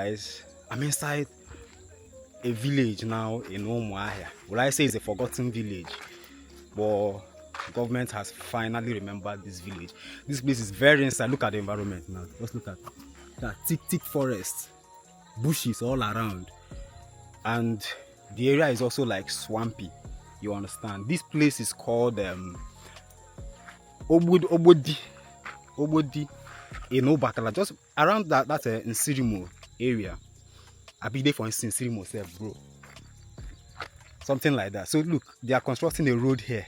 Guys, I'm inside a village now in Umuahia. Will I say it's a forgotten village? But government has finally remembered this village. This place is very inside. Look at the environment now. Just look at that thick forest, bushes all around, and the area is also like swampy. You understand? This place is called Obodi in Obakala, just around that Nsirimo area. I be there for instance, Nsirimo self, bro. Something like that. So look, they are constructing a road here.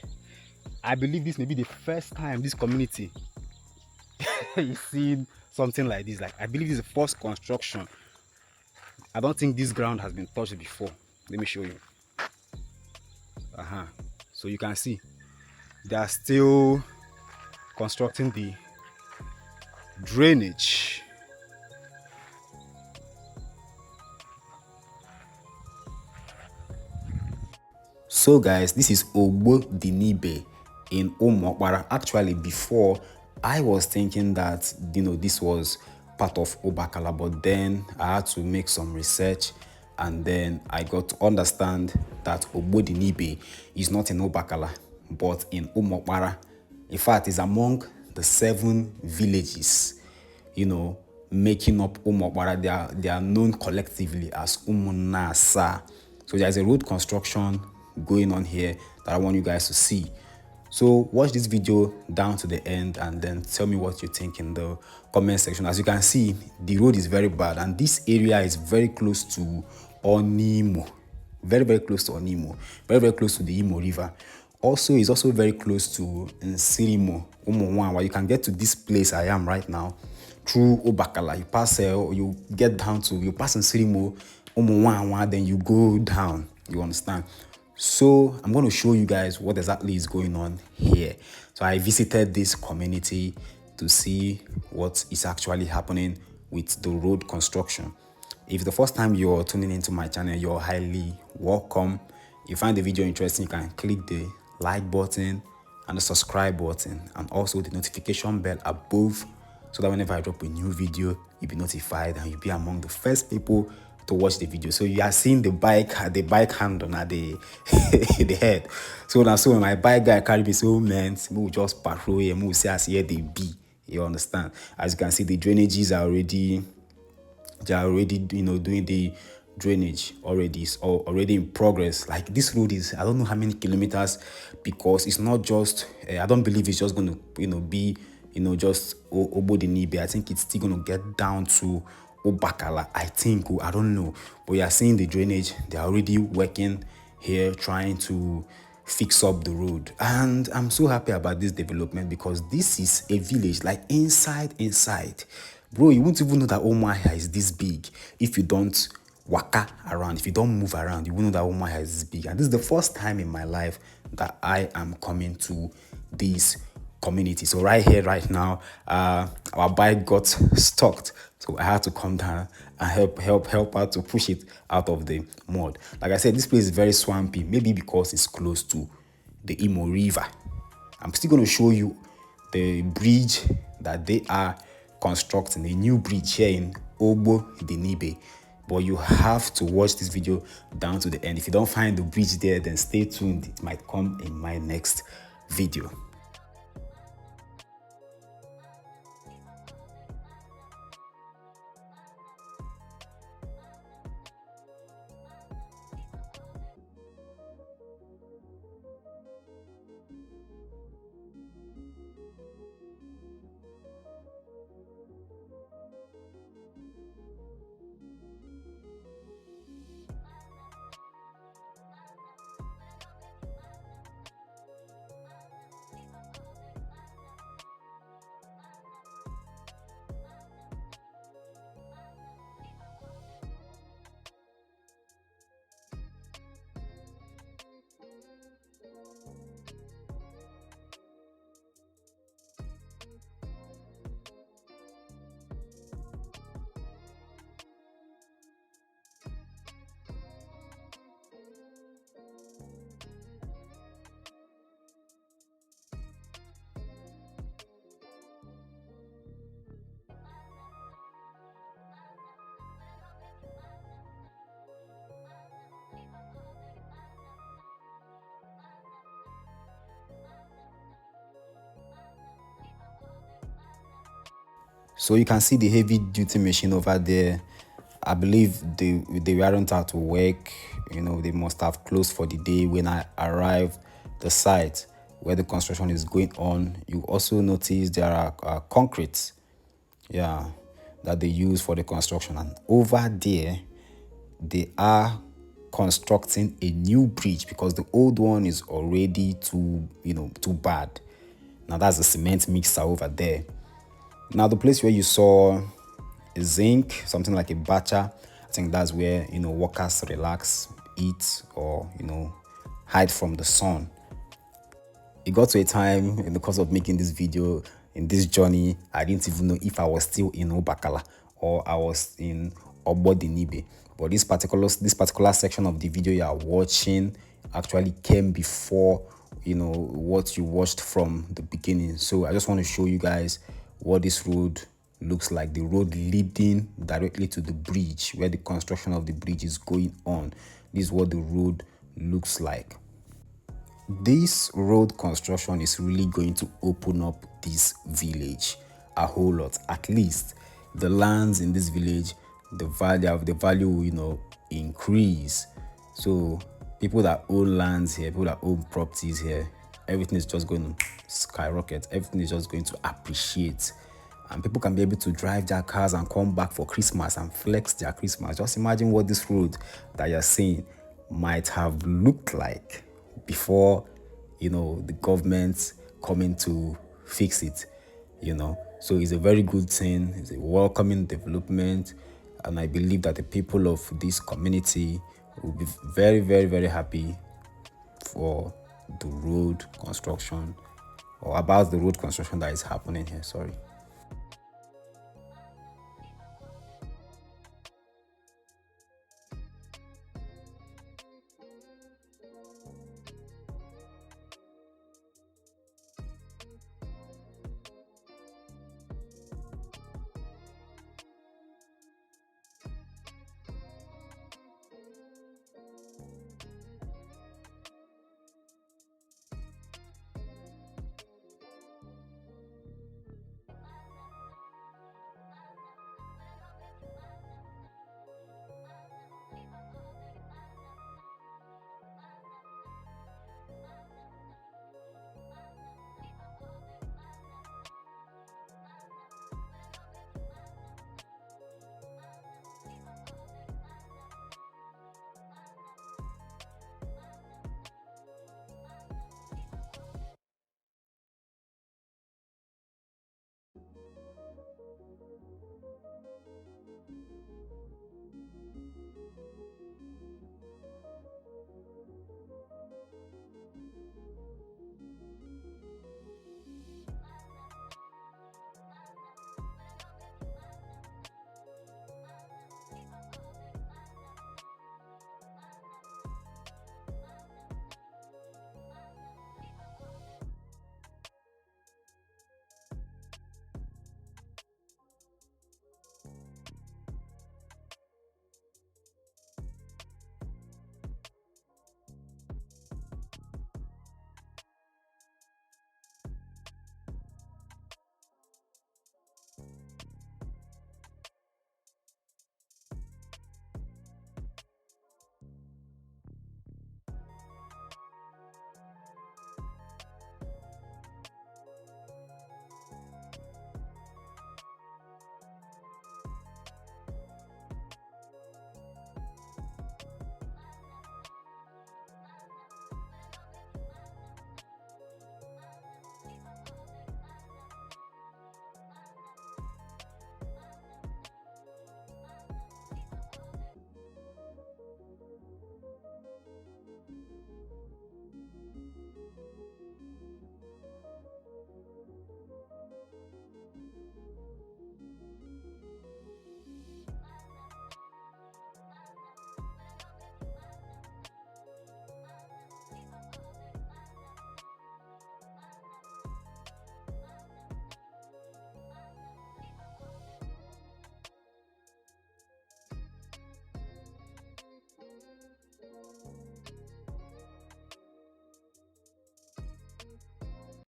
I believe this may be the first time this community is seeing something like this. Like, I believe this is the first construction. I don't think this ground has been touched before. Let me show you. So you can see they are still constructing the drainage. So guys, this is Ogbodinibe in Umuokpara. Actually, before I was thinking that this was part of Obakala, but then I had to make some research and then I got to understand that Ogbodinibe is not in Obakala but in Umuokpara. In fact, it's among the 7 villages making up Umuokpara. They are known collectively as Umunwawa. So there's a road construction going on here that I want you guys to see. So watch this video down to the end and then tell me what you think in the comment section. As you can see, the road is very bad and this area is very close to Onimo. Very close to Onimo. Very close to the Imo River. Also, it's also very close to Nsirimo, Umunwawa. You can get to this place I am right now through Obakala. You pass you get down to, you pass Nsirimo, Umunwawa, then you go down. You understand? So I'm going to show you guys what exactly is going on here. So I visited this community to see what is actually happening with the road construction. If the first time you're tuning into my channel, you're highly welcome. If you find the video interesting, you can click the like button and the subscribe button and also the notification bell above so that whenever I drop a new video, you'll be notified and you'll be among the first people to watch the video. So you are seeing the bike handle at the the head. So now, so when my bike guy carry me, so man, we just patrol here, we see as here they be. You understand? As you can see, the drainages are already, doing the drainage already. It's already in progress. Like, this road is, I don't know how many kilometers, because it's not just I don't believe it's just going to be just Ogbodinibe. I think it's still going to get down to Obakala, I think. I don't know, but you are seeing the drainage. They are already working here trying to fix up the road, and I'm so happy about this development because this is a village, like inside, bro. You won't even know that Umuahia is this big if you don't waka around. If you don't move around, you won't know that Umuahia is this big. And this is the first time in my life that I am coming to this community. So right here, right now, our bike got stuck, so I had to come down and help out to push it out of the mud. Like I said, this place is very swampy, maybe because it's close to the Imo River. I'm still going to show you the bridge that they are constructing, a new bridge here in Ogbodinibe. But you have to watch this video down to the end. If you don't find the bridge there, then stay tuned. It might come in my next video. So you can see the heavy duty machine over there. I believe they weren't out to work. They must have closed for the day. When I arrived the site where the construction is going on, you also notice there are concrete, yeah, that they use for the construction. And over there, they are constructing a new bridge because the old one is already too bad. Now that's the cement mixer over there. Now the place where you saw a zinc, something like a bacha, I think that's where workers relax, eat, or hide from the sun. It got to a time in the course of making this video, in this journey, I didn't even know if I was still in Obakala or I was in Ogbodinibe. But this particular section of the video you are watching actually came before what you watched from the beginning. So I just want to show you guys what this road looks like, the road leading directly to the bridge where the construction of the bridge is going on. This is what the road looks like. This road construction is really going to open up this village a whole lot. At least the lands in this village, the value will increase. So people that own lands here, people that own properties here, everything is just going to skyrocket. Everything is just going to appreciate, and people can be able to drive their cars and come back for Christmas and flex their Christmas. Just imagine what this road that you're seeing might have looked like before the government coming to fix it. So it's a very good thing. It's a welcoming development, and I believe that the people of this community will be very, very, very happy for the road construction, or about the road construction that is happening here. Sorry.